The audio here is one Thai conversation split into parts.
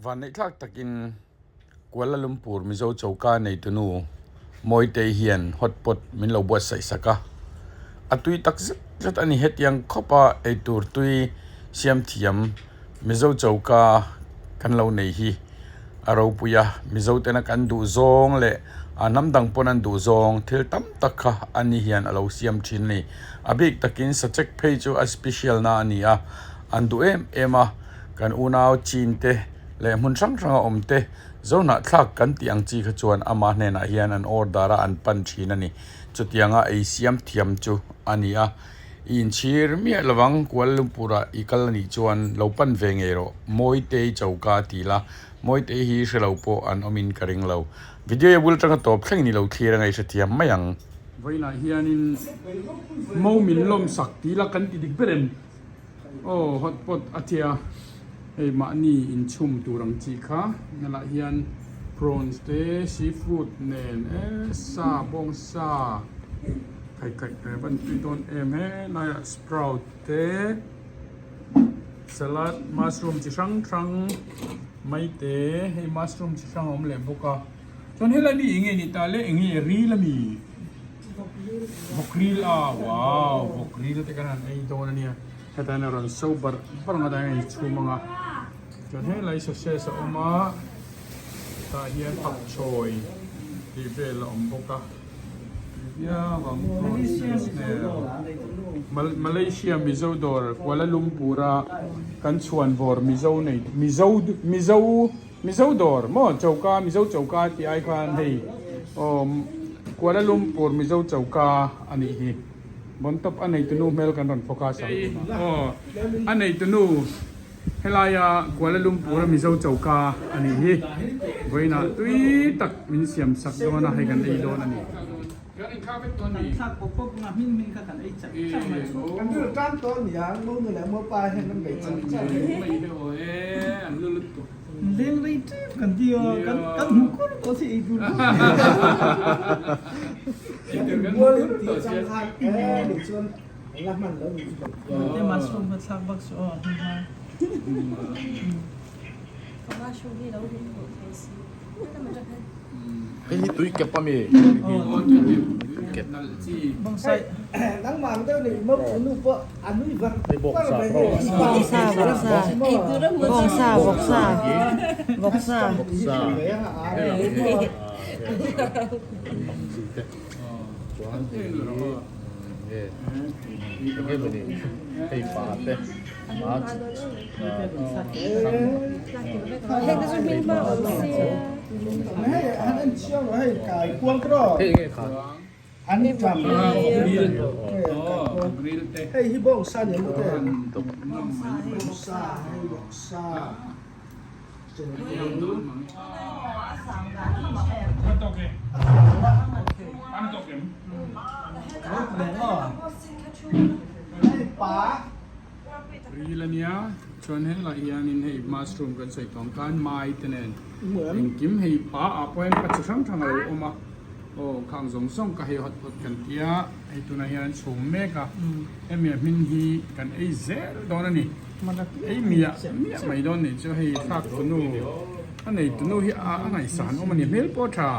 วันนี้ทักตะกินกัวลาลุมปูร์มิโซโจกาในตุนูมอยเตเฮียนฮอตพอตมินเราบวชใส่สักะอตุยตักจัดอันนี้เฮ็ดยังขบะไอตูร์ตุยเสียมเทียมมิโซโจกากันเราในฮีอาราวปุยะมิโซเตนักอันดูซองเละอันน้ำดังปนันดูซองเทลตั้มตักะอันนี้เฮียนอาราวเสียมชินนี่อบิกตะกินสเจ็กเพจอัสเปเชียลนาอันนี้อันดูเอ็มกันอุณาวจีนเตและมุนช่างอมเตเจ้าหน้าทักกันที่อังจีขจวนอามาเนน่าเฮียนอันออร์ดาระอันปันชีนันนี่จุดยังไอเสียมเทียมจูอันนี้อินชีร์มีระวังกัวลุมปูระอีกลนี่จวนเราปันเวงเอโรมวยเตยเจ้ากาตีละมวยเตยฮีเชลาโปอันอมินกริงเราวิดีโอบุลจังก็ตอบเพลงนี้เราเทียงไงเสถียรไม่ยังไว้น่ะเฮียนินมอมินลมสักตีละกันติดิกเบรนโอ้ฮอตพอตอาเทียไอ้มานี่อินชุมตูรังจีค่ะนั่นละเฮียนพรอนสเตซีฟู้ดเนนซาบงซาไข่บันตุยโดนนายสปราวเตสลัดมัสรูมจิชังไม่เตให้มัสรูมจิชังอมเล็บบุกะจนเฮลันนี่เองนี่ตาเล่เองรีละมีบกรีลว้าวบกรีลแต่กันไอ้โดนเนี่ยแต่ตอนนั้นเราสู้บาร์บาร์งาได้ชูมังอ่ะจนเฮลันนี่เสียสอมาตาเฮียนปักชอยที่เบลอมบุกะยาบางคนเนี่ยมาเลเซียมิโซดอร์กัวลาลุมปูระกันชวนวอร์มิโซนี่มิโซดอร์มั่วเจ้าก้ามิโซเจ้าก้าที่ไอคอนให้กัวลาลุมปูร์มิโซเจ้าก้าอันนี้ฮีบนท็อปอันไหนตัวนู้นเมลกันตอนโฟกัสอันไหนตัวนู้นเฮลายากัวลาลุมปูร์มิโซเจ้าก้าอันนี้ฮีไว้นะตุยตักมินเสียมสักตัวนะให้กันได้โดนอันนี้กันข้าวเป็นตัวนี้ข้าวปุ๊บมามินกันไอ้จับมาชุดกันดูจ้างตัวนี้ลูกนี่แหละมัวปลาเห็นมันไม่จับไม่ได้โอ้ยอันลุลุตุเล่นเลยจีบกันที่กันมุกุลก็สิอีกดูบัวลิ้นตีจังคันดิชวนละมันแล้วนี่แต่มาชมพัชบักชอบเขาว่าช่วงนี้เราดูหัวเทสแต่มันจะเป็นไอ้นี่ตุ้ยเก็บปะมีเก็บนั่นสิบางไซนั่งมาเท่านี้เมื่อผมนึกว่าอันนี้วันไปบอกซาบอกซาไอ้ปาเต้มาเห็นแต่จะมีบ้าให้อันนั้นเชื่อว่าให้กายกวางกรอเฮ้ยขาอันนี้จำให้ฮิบองซาเนี่ยมันเป็นซาให้บอกซาป๋ารีละเนี่ยชวนให้ละยานินให้มาสรูมกันใส่ของการไม้เท่านั้นเหมือนกิมให้ป๋าอาปอยปัจจุบันทางเราออกมาโอ้ข้างส่งก็ให้ฮัดฮัดกันเทียไอ้ตัวนั้นยันชมเมกะไอ้เมียมินฮีกันไอ้เซลโดนนี่ไอ้เมียไม่โดนนี่จะให้ทักตัวนู้อันไหนตัวนู้อันไหนสารออกมาเนี่ยเมลปอชา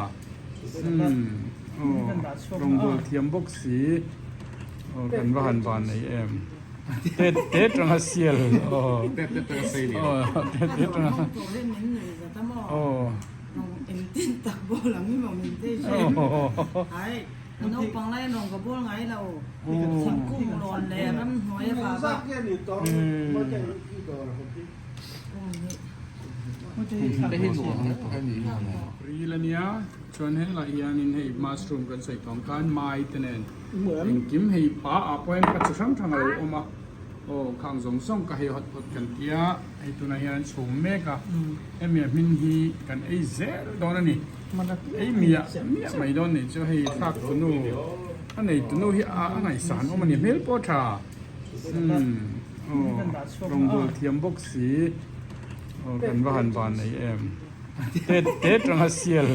โอ้ลงบนเทียมบกสีกันว่าหันบานไอเอ็มเต็ดตรงเสียลเต็ดตรงเสียลเต็ดตรงโอ้เอ็มตินตักโบหลังไม่บอกมินเต้ใช่ไอ้น้องปังไล่น้องกับโบไงเราสังกุ้งร้อนแรงน้ำหอยปลาบ้าได้เห็นหนูรีละเนี่ยชวนให้ละยานินให้มาสรูมกันใส่ของการไม้เท่านั้นเหมือนกิมให้ป๋าอาปอยปัจจุบันทางเราออกมาโอ้ข้างส่งก็ให้ฮัดฮัดกันเทียไอ้ตัวนั้นยันชมเมกะไอ้เมียมินฮีกันไอ้เซลโดนนี่ไอ้เมียไม่โดนนี่จะให้ทักตัวนู้อันไหนตัวนู้อันไหนสารออกมาเนี่ยเมลปอชาโอ้ลงบนเทียมบกสีกันว่าหันบานไอเอ็มเต็ดตรงเสียล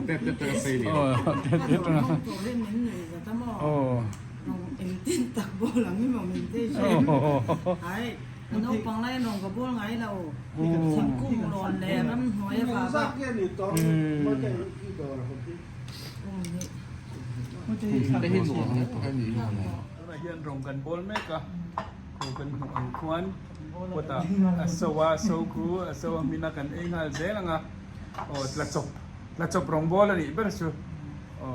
เต็ดตรงเสียลเต็ดตรงโอ้ เอ็มตินตักโบหลังไม่บอกมินเต้ใช่ไอ้น้องปังไล่น้องกับโบไงเราสังกุ้งร้อน อนแลน้ำหัว Cái ฝา màu บ้า sắc kia thì to có chạy đi đồ là không biết ได้เห็นหลวงอันนี้ เราเรียนรวมกันบอลไหมก็ครูกันหัวควนปตาอสวะโซครูอสวะมินากันเองฮัลเซลังอ่ะโอ้ละจบรองบอลนี่เบอร์สูโอ้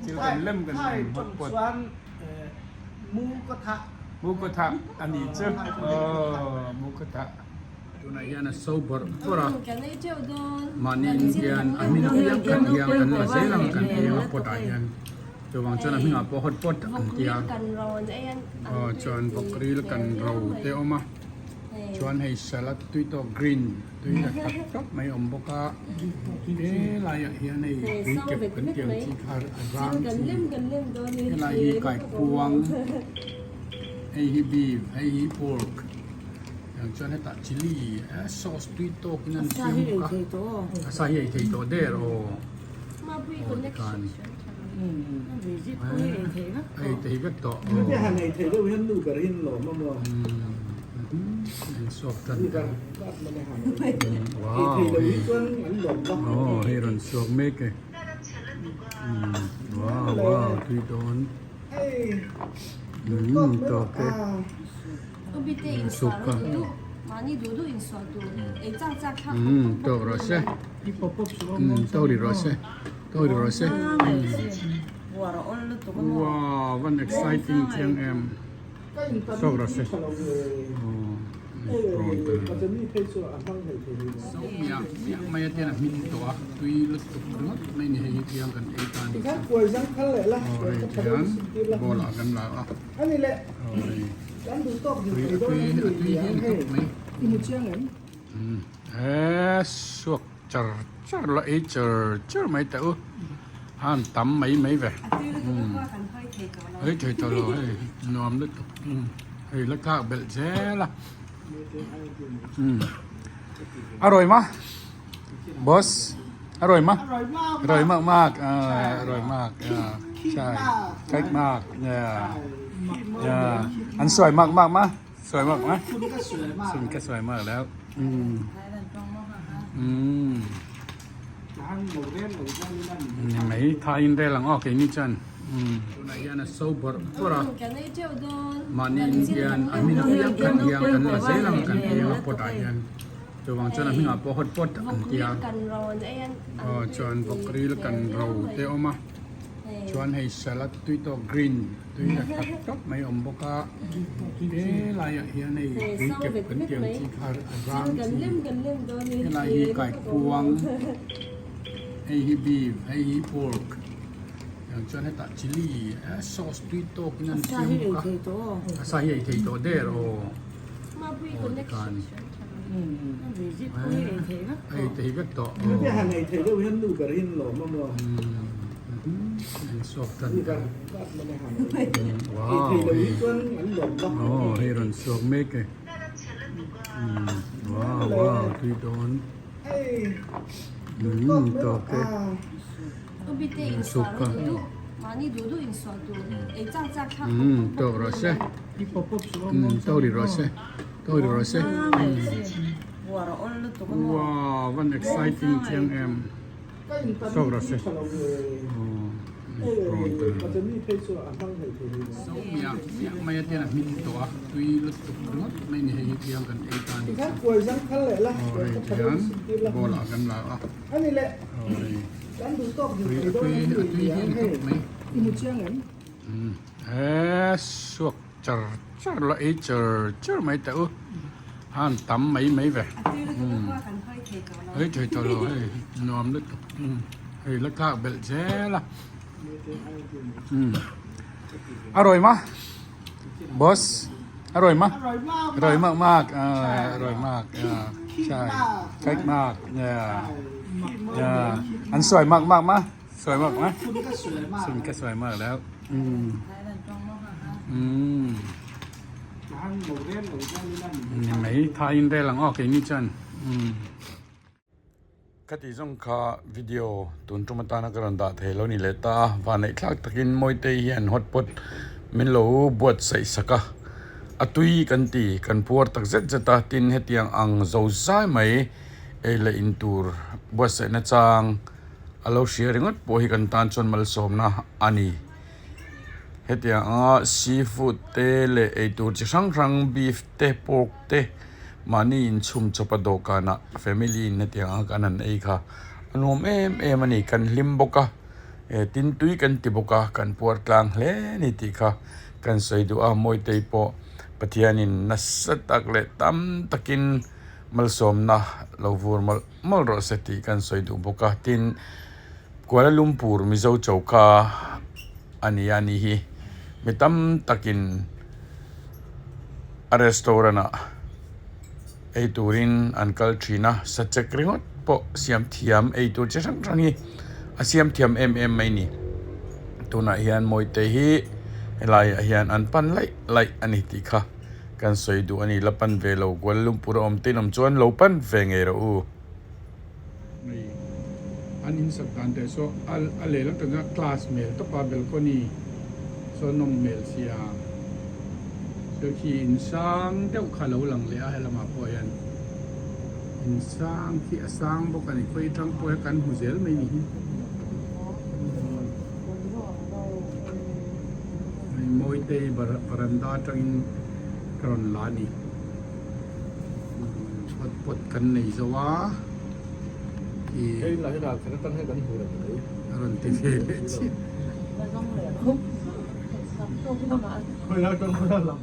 จิลกันเล่มกัน hai หมด tuần ปด xoan mu có thạ มุกทะอันนี้เจ้มุกทะตัวไหนยันโซบอร์ปะมันนี่ยันอามินายังกันยังกันละเซลังกันยังปดยันตัววางจนอามินาพอฮอตปดอันที่จวนปกรีลกันเราเตอมาชวนให้สลัดตุยตัวกรีนตุยตัดจบไม่อมบกะลายเฮียในเก็บกันเกี่ยวที่คาร์รามที่ลายไก่พวงให้ฮีบีฟให้ฮีพอร์กอย่างชวนให้ตัดชิลลี่ซอสตุยตัวกินนั่น ซา เที่ย ฮิ วกะ เทโต สาเหตุที่ตัวเดอร์โอการ วิจิตคุยเทนะ ไอ้ที่ก็ต่อ cái hàng này thấy đâu hiện đủ cả hiện lỗ mà mò สอบกัน đi vào bắt mà này hàng này ว้า thì ว đầu đi tuần ảnh lỗ đó โอ้ให้รันสวกเมกเลยว้าวว้าวที่โดน Ê, ต่อเก 수가 많이 노도 인수도 애짜짜카 ต่อรสเซ่ đi pop pop xuống ต่อดีรสเซ่ต่อดีรสเซ่ บัวเราอ้อนลึกตัวก็ ว้าววัน exciting เชียงแอม cái người ta Sốc rồi đi xe. thằng nào người โอ้ pronto cóจะมีเพศส่วนอันตั้งให้ถือ so มีไม่ยันมินตัวตุยลุตุกรถไม่นี่ให้เที่ยงกันไอ้ตา thì นี่ khác quầy răng khăn lệ là โอ้ย cái เที่ย thằng ง kia là โบราณกันแล้วอ่ะ anh này lệ โอ้ย anh đủ tốt thì ตุย phải ตุ đôi ย anh ตุ đủ ย thì เห็น anh ตุก hay ไหม thì một chiếc này สวกจรละไอ้จรไม่แต่ห้ามตำไม่เว้ยเฮ้ยเธอตัวเลยนอมลึกเฮ้ยแล้วข้าวเบลเซ่ละอร่อยมะบอสอร่อยมะ rồi mà อร่อยมากๆอร่อยมากใช่เค้กมากเนี่ยอันสวยมากมะสวยมากมะ คุณก็สวยมาก ซึ่งก็สวยมากแล้ว ไทยแลนด์ตรงมากค่ะ ร้านหมูเล่นหมูย่างนี่นั่น นี่ไหมทายอินเดียหลังออกไอ้นี่จันตัวไหนยันโซบอร์ปะมันนี่ยันอามินายังกันละเซลังกันยังปดยันตัววางจนอามินาพอฮอตปดอันที่จวนปกรีลกันเราเตอมาชวนให้สลัดตุยตัวกรีนตุยตัดจบไม่อมบกะลายเฮียในเก็บกันเกี่ยวที่คาร์รามที่ลายไก่พวงให้ฮีบีฟให้ฮีพอร์กอย่างชวนให้ตัดชิลลี่ซอสตุยตัวกินนั่น ซา เที่ย ฮิ วกะ เทโต สาเหตุที่ตัวเดอร์โอการ วิจิตคุยเทนะ ไอ้ที่ก็ต่อ cái hàng này thấy đâu hiện đủ cả hiện lỗ mà mò สอบกัน đi vào bắt mà này hàng này ว้า thì ว đầu đi tuần ảnh lỗ đó โอ้ให้รันสวกเมกเลยว้าวว้าวที่โดน Ê, ต่อเก 수가 많이 노도 인수도 애짜짜카 ต่อรสเซ่ đi pop pop xuống ต่อดีรสเซ่ต่อดีรสเซ่ บัวเราอ้อนลึกตัวก็ ว้าววัน exciting เชียงแอม cái người ta Sốc rồi đi xe. thằng nào người Ê, pronto cóจะมีเพศส่วนอันตั้งให้ถือ ไม่ยันมินตัวตุยลุตุกรถไม่นี่ให้เที่ยงกันไอ้ตา thì นี่ khác quầy răng khăn lệ là โอ้ย cái เที่ย thằng ง kia โบ là ราณกันแล้วอ่ะ anh này lệ โอ้ย anh đủ tốt thì ตุย phải ตุ đôi ย anh đủ ตุย thì เห็น anh ตุ hay กไหม thì một chiếc này สวกจรละไอ้จรไม่แต่ห้ามตำไม่เว้ยเฮ้ยเธอตัวเลยนอมลึกเฮ้ยแล้วข้าวเบลเซ่ละอร่อยมะบอสอร่อยมะ rồi mà อร่อยมากอร่อยมากใช่เค้กมากเนี่ยอันสวยมากมะสวยมากมะ คุณก็สวยมาก ซึ่งก็สวยมากแล้ว ไทยแลนด์ตรงมากค่ะ ร้านหมูเล่นหมูย่างนี่นั่น นี่ไหมทายอินเดียหลังออกไอ้นี่จันคติส่งข่าววิดีโอตุนจุมาตานกรันดาเทโลนี่เลต้าวันในคลักตะกินมวยเตยเฮียนฮอตปอตมินโลบวชใส่สกะ atui kan ti kan puar tak zet zeta tin hetiang ang zo zai mai e le intur bos na chang alo sharingot po hi kan tan chon mal som na ani hetiang a seafood te le e tur chi sang rang beef te pork te mani in chum chopado kana family in hetiang kanan ei kha anom em ani kan limboka e tin tui kan tiboka kan puar tlang hle ni ti kha kan soidu a moi te po pathianin nasatak le tam takin malsom na lovur mal ro seti kan soidu boka tin Kuala Lumpur mizo chauka ani hi mitam takin a restaurant ei turin Uncle Trina sachakringot po siam thiam ei tur chang rangi asiam thiam mai ni tuna hian moi te hi elai hian an pan lai ani ti kha kan soidu ani lapan velo Kuala Lumpur om tinam chuan lo pan venge ro u an in sabtan te so ale lang tanga class mail to pa balcony so nong mail sia so ki in sang deuh khalo lang le a helama po yan in sang ki asang bo kan koi tang po kan huzel mai ni mai moi te baranda tang kron lani pot kan nei zawa cái là cái nào sẽ tăng hay vẫn hồi đấy Aron TV chi. Hồi nào trong đó làm